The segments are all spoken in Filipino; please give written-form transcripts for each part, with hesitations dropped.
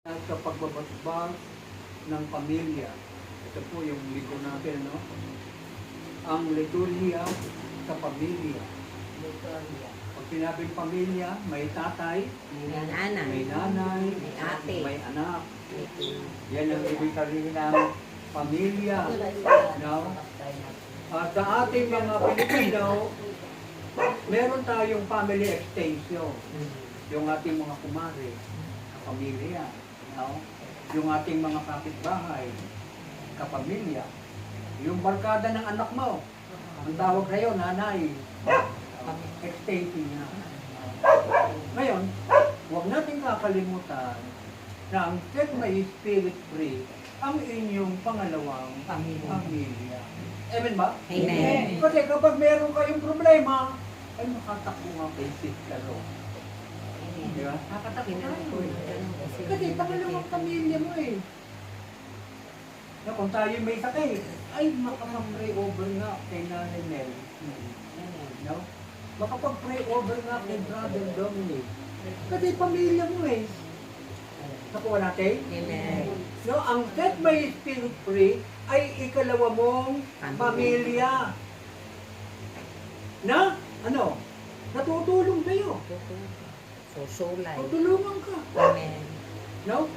Sa pagbabasbas ng pamilya. Ito po yung ligo natin, no? Ang liturhiya sa pamilya. Pag sinabing pamilya, may tatay, may nanay, may ate, may anak. Yan ang ibig sabihin ng pamilya. No? At sa ating mga Pilipino, meron tayong family extension. Yung ating mga kumare, kapamilya. No? Yung ating mga kapitbahay, kapamilya. Yung barkada ng anak mo, ang tawag kayo, nanay. Extension niya. Ngayon, huwag natin kakalimutan na ang set may spirit free ang inyong pangalawang pamilya. Amen ba? Amen. Kasi kapag meron kayong problema, ay makatakbo nga kay Sister Ro. Di ba? Nakatakbo tayo. Kasi pangalawang pamilya mo eh. Na kung tayo may sakit, ay makapag-pray over nga kay Nanay Mel. No? Makapag-pray over nga kay Brother Dominic. Kasi pamilya mo eh. Nakuha natin? Amen. No, ang set may spirit free ay ikalawa mong pamilya. Na, ano? Natutulong sa'yo. Susulay. Tutulungan ka. Amen. No?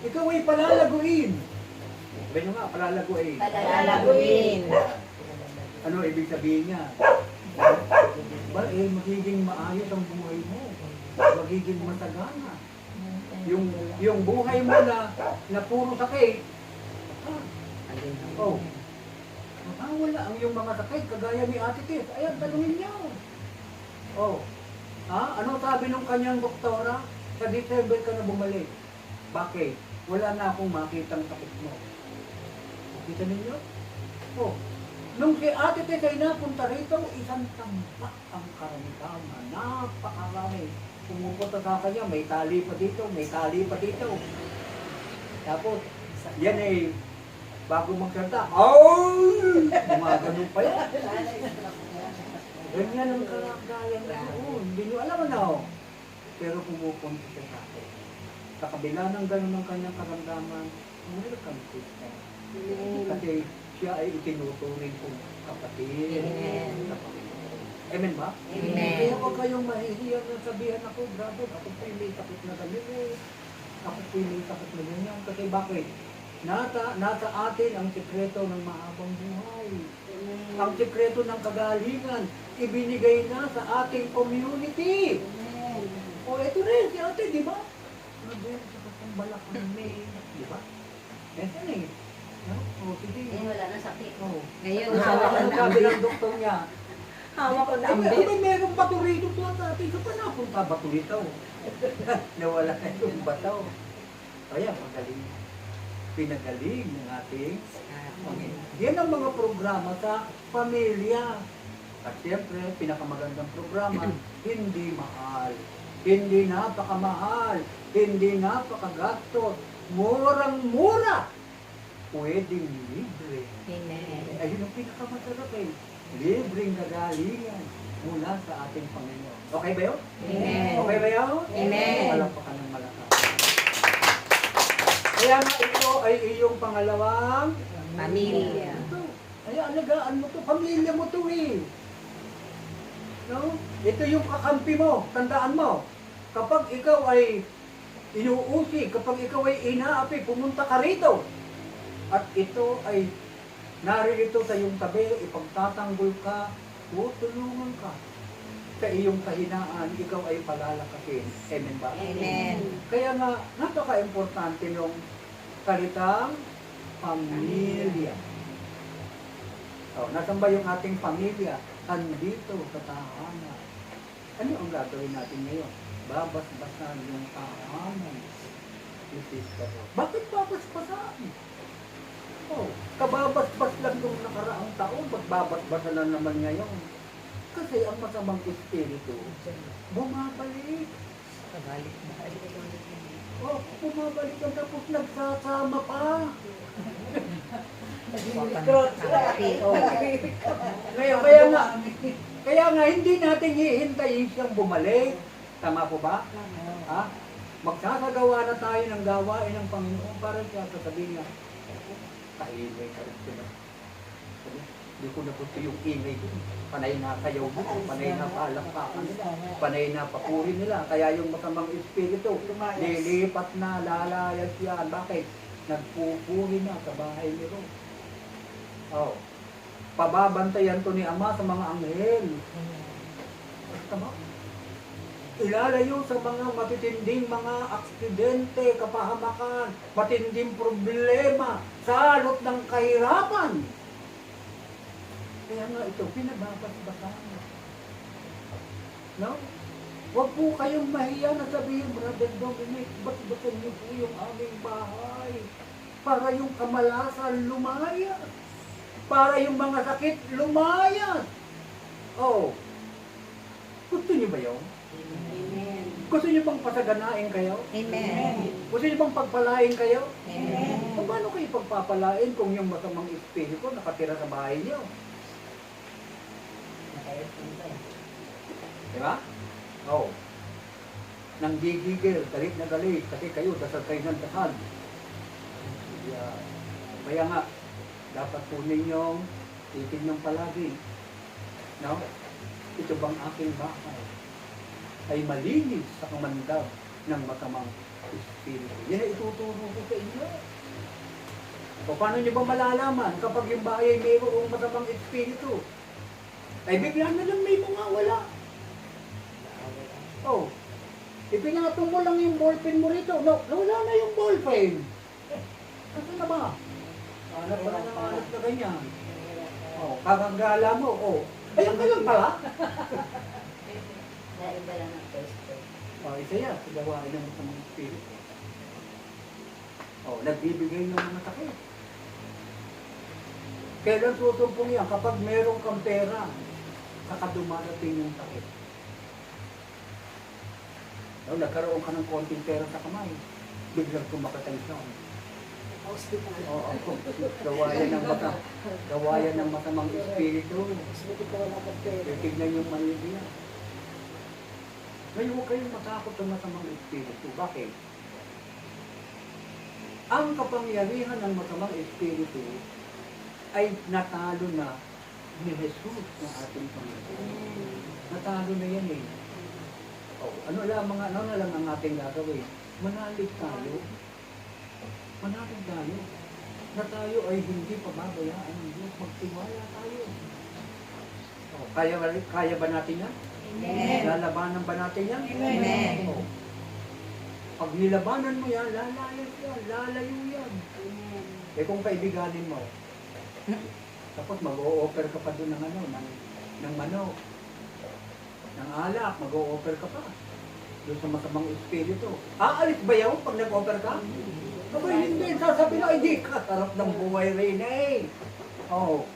Ikaw ay palalaguin. Sabi nyo nga, palalaguin. Palalaguin. Ano ibig sabihin niya? Magiging maayos ang buhay mo. Magiging matagana. Yung buhay mo na puro sakit, wala ang yung mga sakit, kagaya ni Ate Tis. Ayan, tanungin niyo. Ano sabi nung kanyang doktora? Sa December ka na bumalik. Bakit? Wala na akong makitang sakit mo. Kita ninyo? Nung si Ate Tis ay napunta rito, isang tambak ang karamdaman. Napakarami. Pumupunta sa kanya, may tali pa dito, may tali pa dito. Tapos, yan ay, bago magsalita, gumagano pa yan. Ganyan ang kalagayan na noon. Hindi nyo alam ano. Pero pumupunta siya sa akin. Sa kabila ng gano'n ng kanyang karamdaman, welcome sister. Kasi siya ay itinuturing kong kapatid. Amen ba? Amen. Kaya huwag kayong mahihiyang na sabihan ako, brother, ako po may takot na ganito. Ako po may takot na ganyan. Kasi bakit? Nasa atin ang sekreto ng mahabang buhay. Ang sekreto ng kagalingan, ibinigay na sa ating community. Ito rin, si ate, di ba? Nag-iyan sa kasang balakang may, di ba? Ito na eh. Sige. Wala na sakit. Ngayon, Ano hawak ko na sabi ambit. ng doktor niya? Hawak ko na Ay, ambit. merong bato rito po at atin. Saan pa napunta bato rito? Nawala na yung bato. Kaya magaling. Pinagaling ng ating Panginoon. Yan ang mga programa sa pamilya. At siyempre, pinakamagandang programa, hindi mahal. Hindi napakamahal. Hindi napakagastos. Murang-mura. Pwedeng libre. Amen. Ayun ang pinakamasarap eh. Libreng gagalingan mula sa ating Panginoon. Okay ba yun? Amen. Okay ba yun? Amen. Palakpakan ng malakas. Kaya nga ito ay iyong pangalawang Pamilya. Ito. Ay, alagaan mo to. Pamilya mo to eh. No? Ito yung kakampi mo. Tandaan mo. Kapag ikaw ay inuusi, kapag ikaw ay inaapi, pumunta ka rito. At ito ay naririto sa iyong tabi, ipagtatanggol ka, tutulungan ka. Sa iyong kahinaan, ikaw ay palalakasin. Amen ba? Amen. Kaya nga, napaka-importante yung salitang pamilya. Nasaan ba yung ating pamilya? Andito sa tahanan. Ano ang gagawin natin ngayon? Babasbasan yung tahanan. Bakit babasbasan? Kababasbas lang yung nakaraang taon, magbabasbasan na naman ngayon. Kasi ang masamang espiritu, bumabalik. Bumabalik ang tapos nagsasama pa. Ngayon, kaya nga hindi natin hihintayin siyang bumalik. Tama po ba? Ha? Magsasagawa na tayo ng gawain ng Panginoon para siya sasabihin niya, kaingay ka rin sila. Hindi ko na gusto yung ingay ko. Panay na kayaw mo, panay na palakpakan nila, panay na papuri nila. Kaya yung masamang espiritu, lilipat na, lalayas yan. Bakit? Nagpupuri na sa bahay ni Ro. Oh. Pababantayan to ni Ama sa mga anghel. Tama? Ilalayo sa mga matitinding mga aksidente, kapahamakan, matinding problema, salot ng kahirapan. Kaya nga ito, pinababas-basan. No? Huwag po kayong mahiya na sabihin, Brother Dominic, ba't-batan niyo po yung aming bahay? Para yung kamalasan lumayas. Para yung mga sakit lumayas. Oh. Gusto niyo ba yun? Amen. Gusto niyo bang pasaganain kayo? Amen. Gusto niyo bang pagpalain kayo? Amen. O paano kayo pagpapalain kung yung masamang espiritu nakatira sa bahay niyo? Di ba? Oo. Nang gigigil, galit na galit, kasi kayo dasal ng dasal. Yeah. Kaya nga, dapat po ninyong titignan palagi. No? Ito bang aking bahay ay malinis sa kamandab ng masamang espiritu? Yan ay ituturo ko sa inyo. O paano nyo ba malalaman kapag yung bahay ay mayroong masamang espiritu? Ay bigla na lang may mga wala. Oh, ipinatong mo lang yung ballpen mo rito. No, wala na yung ballpen. Kasi na ba? Hanap ba na hanap na ganyan? Oh, kakagala mo. Oh, ayun ka lang pala. Dahil lang ang test. Oh, isa yan. Gawain ng masamang espiritu. Oh, nagbibigay ng mga sakit. Kailan susumpong yan? Kapag meron kang pera, saka dumarating yung sakit. No, nagkaroon ka ng konting pera sa kamay, biglang kumakatensyon. Oo, gawayan ng masamang espiritu. Tignan yung mali niya. Ngayon, huwag kayong matakot ng masamang espiritu. Bakit? Ang kapangyarihan ng masamang espiritu ay natalo na ni Jesus na ating Panginoon. Natalo na yan eh. Oh, ano na lang ang ating gagawin? Manalig tayo. Manalig tayo. Na tayo ay hindi pababayaan ng Diyos. Magtiwala tayo. Oh, kaya ba natin yan? Amen. Lalabanan ba natin yan? Amen. Oh. Pag nilabanan mo yan, lalayas yan, lalayo yan. Eh kung kaibiganin mo, tapos mag-o-offer ka pa doon ng manok, ng alak, mag-o-offer ka pa doon sa masamang espiritu. Aalis ba yun pag nag-offer ka? Abay, hindi. Sasabi na, hindi ka sarap ng buhay rin eh. Oh.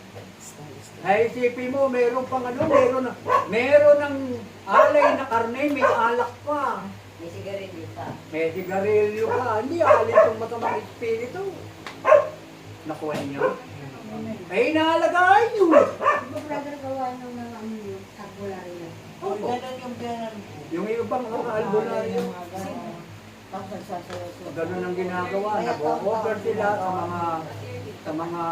Ay, isipin mo, meron pang meron ng alay na karne, may alak pa. May sigarilyo pa. May sigarilyo ka. Hindi alis yung masamang espiritu. Nakuha niyo? Ay, inaalagay nyo. Di ba brother gawa ng mga albularyo? Opo. Ganun yung ganun. Yung ibang mga albularyo. Ganun ang ginagawa. Nag-o-offer sila sa mga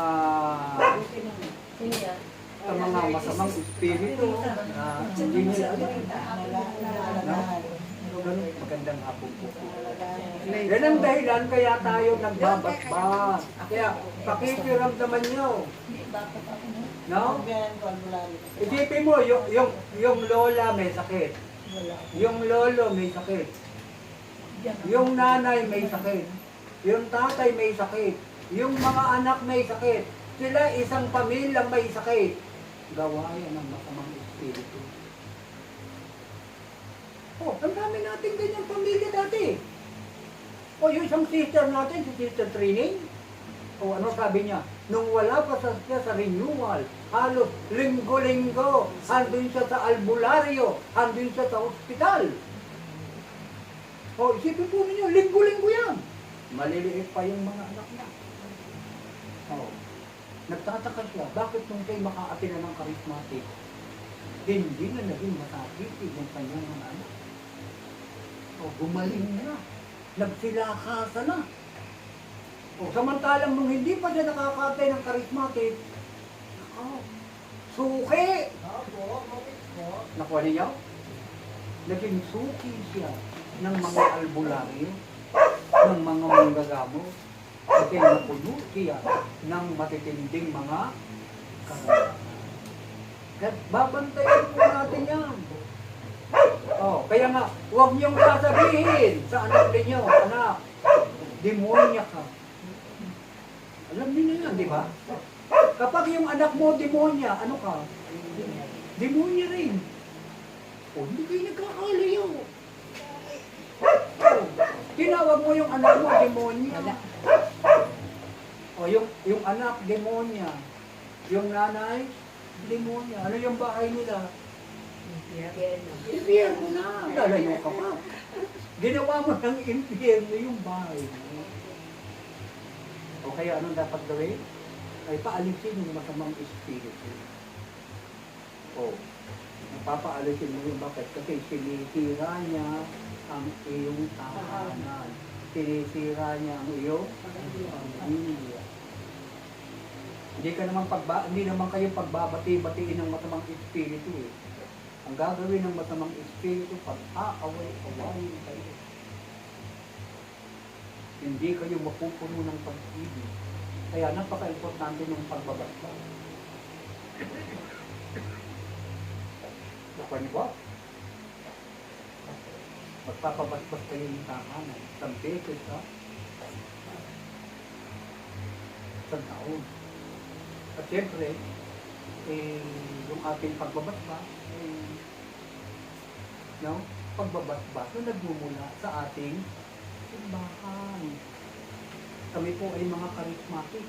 masamang espiritu na hindi nila alam. No? Ganun, magandang hapon po. Yan ang dahilan kaya tayo nagbabasbas. Kaya pakikiramdaman nyo. No? Isipin mo, yung lola may sakit. Yung lolo may sakit. Yung nanay may sakit. Yung tatay may sakit. Yung mga anak may sakit. Sila isang pamilya may sakit. Gawayan ng masamang espiritu. Oh, ang dami natin ganyang pamilya dati. O yung isang sister natin, si Sister Training. O ano sabi niya? Nung wala pa siya sa renewal, halos linggo-linggo, andun siya sa albularyo, andun siya sa ospital. O isipin po ninyo, linggo-linggo yan. Maliliit pa yung mga anak niya. O, nagtataka siya, bakit nung kayo makaatina ng charismatic, hindi na naging masakit yung kanyang mga anak. O, gumaling na. nagsilakasan na. O, samantalang nung hindi pa siya nakakatay ng charismatic, suki! Nakuha niyo? Naging suki siya ng mga albularyo, ng mga manggagamo, kasi napuno siya ng matitinding mga karanasan. Kaya babantayan po natin yan. Oh, kaya nga, huwag niyong sasabihin sa anak ninyo, anak, demonya ka. Alam niyo na yan, di ba? Kapag yung anak mo demonya, ano ka? Demonya rin. O, hindi kayo nagkakalayo. Tinawag mo yung anak mo, demonya. O, yung anak, demonya. Yung nanay, demonya. Ano yung bahay nila? Impyerno na. Lalayo ka pa. Ginawa mo ng impyerno yung bahay mo. O kaya anong dapat gawin? Ay paalisin yung masamang espiritu. O, napapaalisin mo yung bakit? Kasi sinisira niya ang iyong tahanan. Sinisira niya ang iyong pamilya. Hindi naman kayo pagbabati-batiin ng masamang espiritu eh. Ang gagawin ng masamang espiritu, pag-aaway-away kayo. Hindi kayo mapupuno ng pag-ibig. Kaya napaka-importante ng pagbabasa. Baka niyo ba? Magpapabasbas kayo ng tahanan. Isang beses ha? Isang taon. At siyempre, yung ating pagbabasbas, pagbabasbas na nagmumula sa ating simbahan. Kami po ay mga charismatic.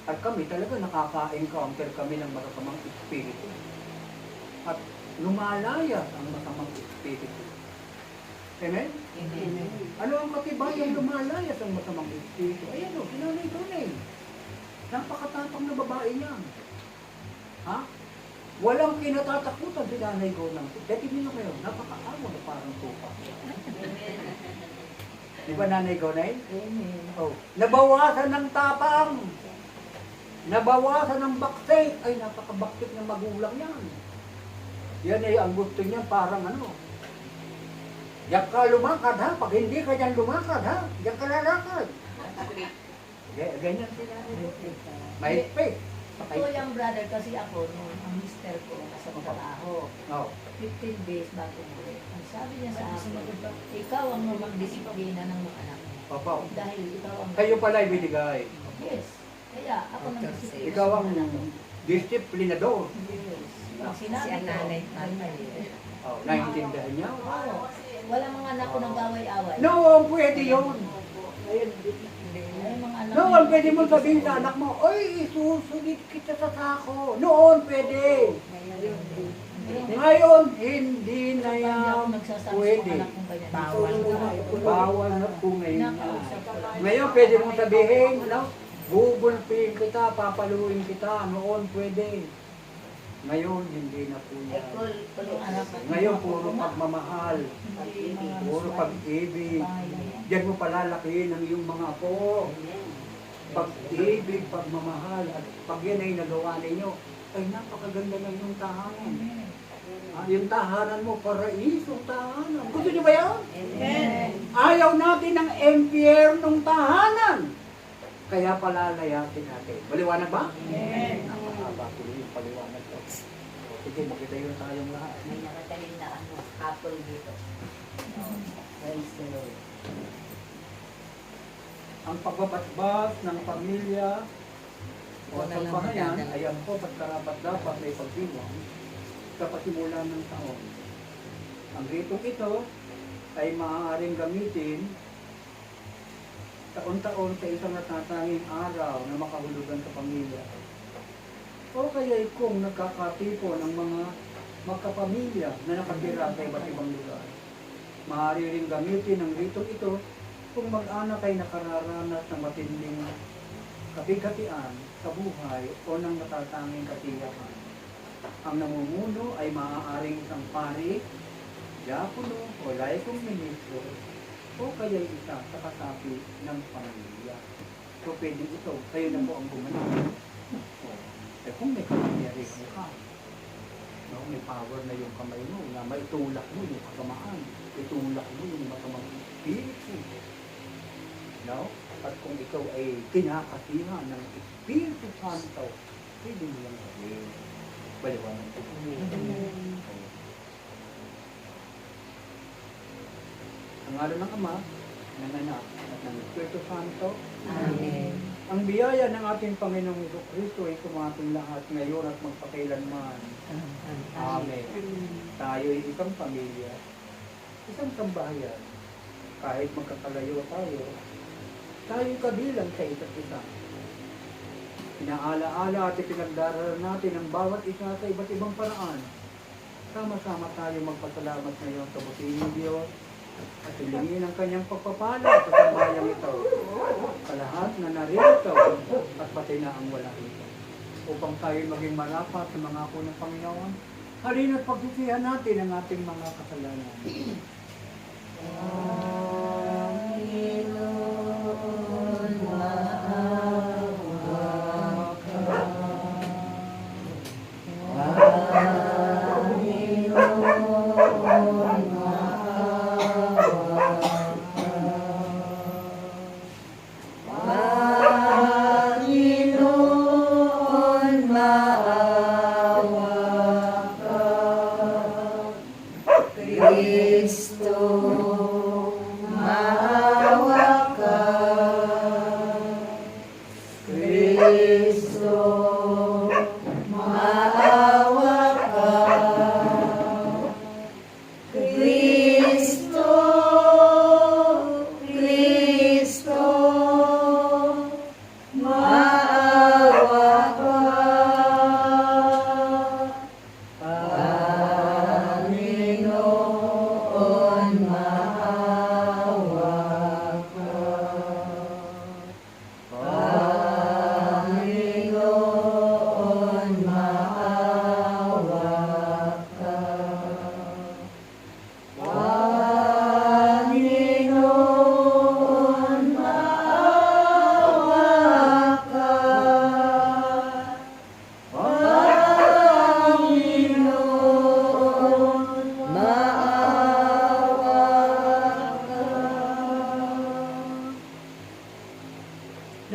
At kami talaga nakaka-encounter kami ng masamang espiritu. At lumalayas ang masamang espiritu. Amen? Amen. Ano ang katibayang lumalayas ang masamang espiritu? Ayan o, sinanay tunay. Napakatapang na babae niyan. Ha? Walang kinatatakutan si Nanay Gonang. Dati nyo kayo, napakaawa na parang tupa. Di ba Nanay Gonay? Amen. Oh, nabawasan ng tapang. Nabawasan ng baksik. Ay, napakabaksik ng magulang yan. Yan ay ang gusto niya parang ano. Diyan ka lumakad ha. Pag hindi ka dyan lumakad ha. Diyan ka lalakad. Ganyan sila. Mahigpit. Ito yung brother kasi ako, nung ang mister ko sa trabaho, Oh. 15 days bago umuwi. Ang sabi niya sa akin, ikaw ang magdisiplina ng mga anak mo. Papa. Dahil ikaw ang... Kayo pala ibinigay. Yes. Kaya ako nagdisiplina. Ikaw ang disiplinador. Yes. Pag sinabi ko, ganyan. Oh, naiintindihan niya. Oo. Wala mga anak ko nag-away-away. Noon pwede yun. Ay, mga anak Noon pwede mo sabihin sa anak mo, oy, isusunod kita sa sako. Noon pwede. Ngayon, hindi na Hindi yan ako nagsasabi sa pwede. anak kong ganyan. Bawal na po ngayon. Nakausap ko. Ngayon pwede mong sabihin, ano, gugulpiin kita, papaluin kita. Noon pwede. Ngayon, hindi na po yan. Yung anak ko. Ngayon, puro pagmamahal. Puro pag-ibig. Diyan mo palalakihin ang iyong mga apo. Pag-ibig, pagmamahal. At pag yan ay nagawa ninyo, ay napakaganda ng iyong tahanan. Yung tahanan mo, paraisong tahanan. Gusto niyo ba yan? Amen. Ayaw natin ng impyernong tahanan. Kaya palalayasin natin. Maliwanag ba? Amen. Napakahaba tuloy yung paliwanag ko. Sige, makita yun tayong lahat. May nakatalim na couple dito. Praise the Lord. Ang pagbabasbas ng pamilya o sambahayan, ayan po, pagkarapat dapat may pagdiwang sa pasimulan ng taon. Ang ritong ito ay maaaring gamitin taon-taon sa isang natatanging araw na makahulugan sa pamilya. O kaya kung nagkakatipon ng mga magkapamilya na nakatira sa iba't ibang lugar. Maaari rin gamitin ang ritong ito kung mag-anak ay nakararanas ng matinding kabigatian sa buhay o ng natatanging katiyakan. Ang namumuno ay maaaring isang pari, diakono o laikong ministro o kaya isa sa kasapi ng pamilya. So pwede ito, kayo na po ang gumawa. Eh kung may kapangyarihan ka, no, may power na yung kamay mo, na maitulak mo yung kasamaan, itulak mo yung masamang espiritu. No? At kung ikaw ay kinakasihan ng Espiritu Santo, pwede mo lang gawin. Baliwanag ko. Ang ngalan ng Ama, ng Anak, at ng Espiritu Santo. Amen. Ang biyaya ng ating Panginoong Kristo ay kumating lahat ngayon at magpakailanman. Amen. Tayo ay isang pamilya, isang sambahayan. Kahit magkakalayo tayo, tayo'y kabilang sa isa't isa. Inaala-ala at ipinagdaraan natin ang bawat isa sa iba't ibang paraan. Sama-sama tayo magpasalamat ngayon sa buti ng Diyos at hilingin ang kanyang pagpapala sa sambayang ito. Sa lahat na narito at pati na ang wala ito. Upang tayo maging marapat sa mga ako ng Panginoon, halina't pagsisihan natin ang ating mga kasalanan.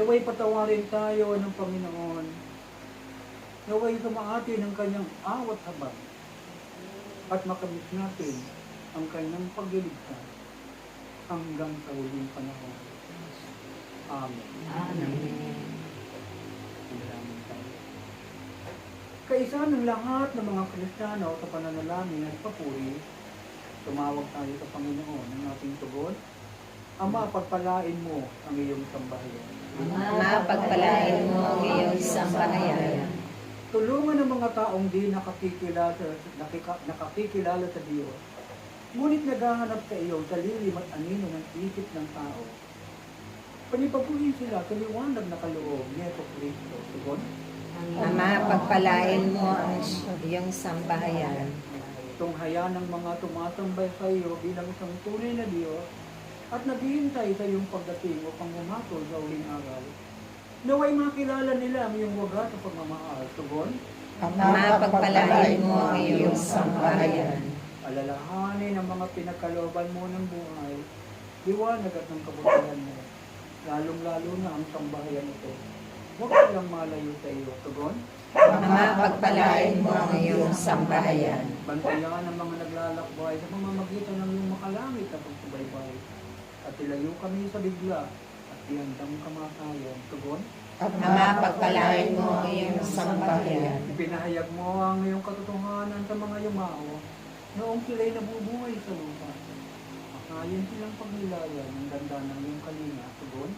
Naway patawarin tayo ng Panginoon. Naway sumaatin ang kanyang awat habang at makamit natin ang kanyang pagliligtas hanggang sa huling panahon. Amen. Amen. Salamat tayo. Kaisa ng lahat ng mga Kristiyano sa pananalangin at papuri, tumawag tayo sa Panginoon ng ating tugon. Ama, pagpalain mo ang iyong sambahayan. Ama, pagpalain mo ang iyong sambahayan. Tulungan ng mga taong di nakakikilala sa Diyos. Ngunit naghahanap sa iyo sa lilim at anino ng isip ng tao. Panipaguhin sila sa liwanag na kaloob ni Yesu Kristo. Tugon? Ama, pagpalain mo ang iyong sambahayan. Tunghayan ng mga tumatambay sa iyo bilang isang tunay na Diyos at naghihintay sa iyong pagdating upang humatol sa uling araw. Naway makilala nila ang iyong wagas sa pagmamahal. Tugon? Ama, pagpalain mo ang iyong sambahayan. Alalahanin ang mga pinagkalooban mo ng buhay, liwanag at ng kabutihan mo. Lalong-lalo na ang sambahayan ito. Huwag silang malayo sa iyo. Tugon? Ama, pagpalain mo ang iyong sambahayan. Bantayan ang mga naglalakbay sa pamamagitan ng iyong makalangit na pagsubaybay. At ilayo kami sa bigla at ihandang kamatayan. Tugon? Ama, pagpalain mo ang iyong sambahayan. Ipinahayag mo ang iyong katotohanan sa mga yumao noong sila'y nabubuhay sa lupa. Akayin silang pagnilayan ng ganda ng iyong kalinga. Tugon?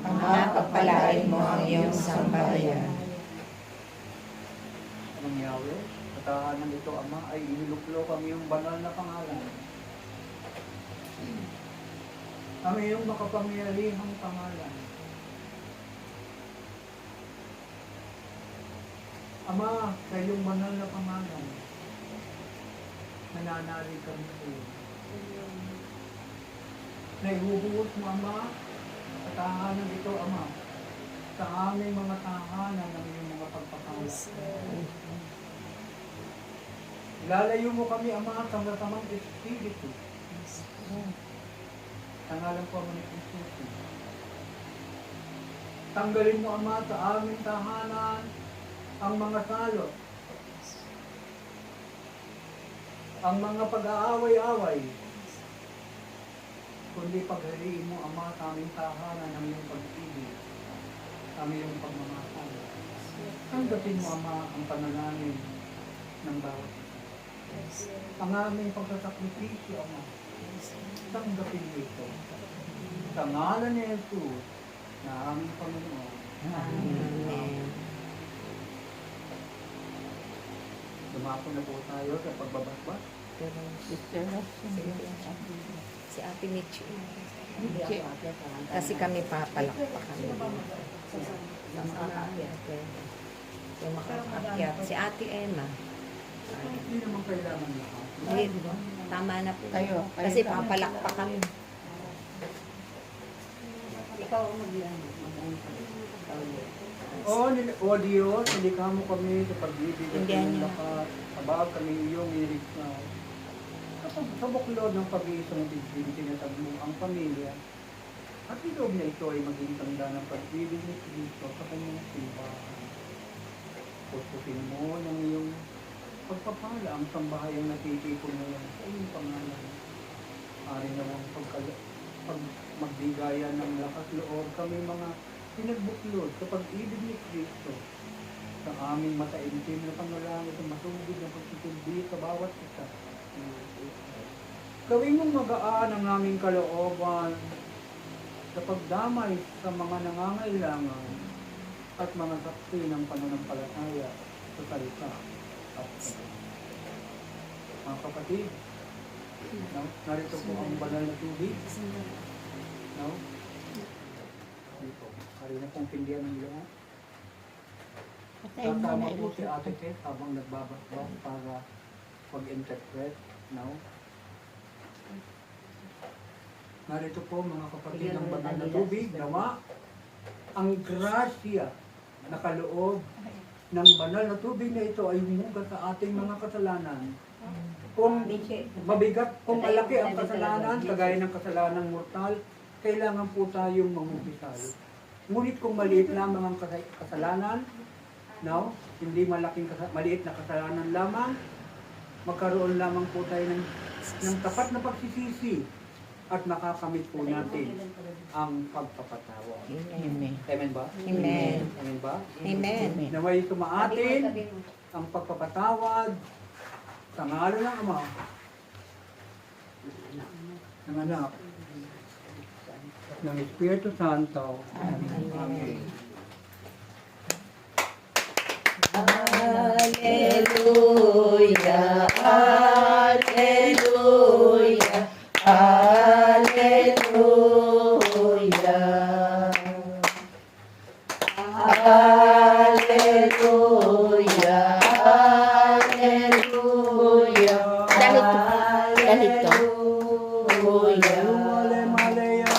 Ama, pagpalain mo ang iyong sambahayan. Anong Yahweh? Sa tahanan ito, Ama, ay iniluklo kami yung banal na pangalan. Ang iyong makapangyarihang pangalan. Ama, sa iyong banal na pangalan, mananalig kami sa iyo. na ihuhuot mo, Ama, sa tahanan ito, Ama, sa aming mga tahanan ng iyong mga pagpapala. Lalayo mo kami, Ama, sa masamang espiritu. Sa ngalan po mo ni Jesus. Tanggalin mo, Ama, sa aming tahanan ang mga salot, ang mga pag-aaway-away, kundi paghariin mo, Ama, sa aming tahanan ng iyong pag-ibig, sa aming pagmamahal. Tanggapin mo, Ama, ang panalangin ng bawat isa. Ang aming pagsasakripisyo, Ama, tanggapin mo ito. Sa ngalan ni Jesus, na aming Panginoon. Amen. Dumako na po tayo sa pagbabasbas. Pero, Sister si Ate Michi. Kasi kami papalakpakan. Yung makakakyat. Si Ate Emma. Hindi naman kailangan lahat. Hindi, tama na po. Kasi papalakpak kami. Ikaw ang mag-ilan. O Diyos, nilikha mo kami sa pag-ibig at Indihan iyong niyo. lakas. Abag kami iyong nilikha. Sa buklod ng pag-iisang digdig, tinatag mo ang pamilya. At ilog na ito ay maging tanda ng pag-ibig ni Cristo sa kanyang simbahan. Pupusin mo ng iyong pagpapala ang sambahayang natitipon ngayon sa iyong pangalan. Ari nawang magbigaya ng lakas loob kami mga pinagbuklod sa pag-ibig ni Cristo. Sa aming mataimtim na panalangin at masugid na pagtitindi sa bawat isa. Gawin mong magaan ang aming kalooban sa pagdamay sa mga nangangailangan at mga saksi ng pananampalataya sa salita at sa mga kapatid. Narito po ang banal na tubig. No? Dito. Hari na pong pindihan ng lahat. Tatama po si Ate Ted habang nagbabasbas para pag-interpret. No? Narito po mga kapatid ng banal na tubig. Nawa ang grasya na kaloob ng banal na tubig na ito ay humugat sa ating mga kasalanan. Kung mabigat, kung malaki ang kasalanan, kagaya ng kasalanang mortal, kailangan po tayong mamumpisal. Ngunit kung maliit lamang ang kasalanan, no? Hindi maliit na kasalanan lamang, magkaroon lamang po tayo ng tapat na pagsisisi at makakamit po natin ang pagpapatawa. Amen. Amen ba? Amen. Amen ba? Amen. Naway tumaatin ang pagpapatawad sa ngalan ng Ama, ng Anak, ng Espiritu Santo. Amen. Hallelujah, hallelujah, hallelujah. Hallelujah, hallelujah. Ganito. Hallelujah. Male malaya.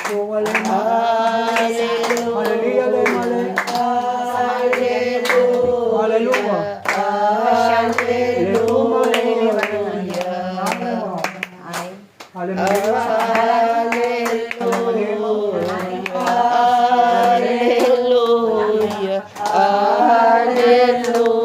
Wale male. Hallelujah. Hallelujah le male. Hallelujah. Hallelujah. Hallelujah. Hallelujah.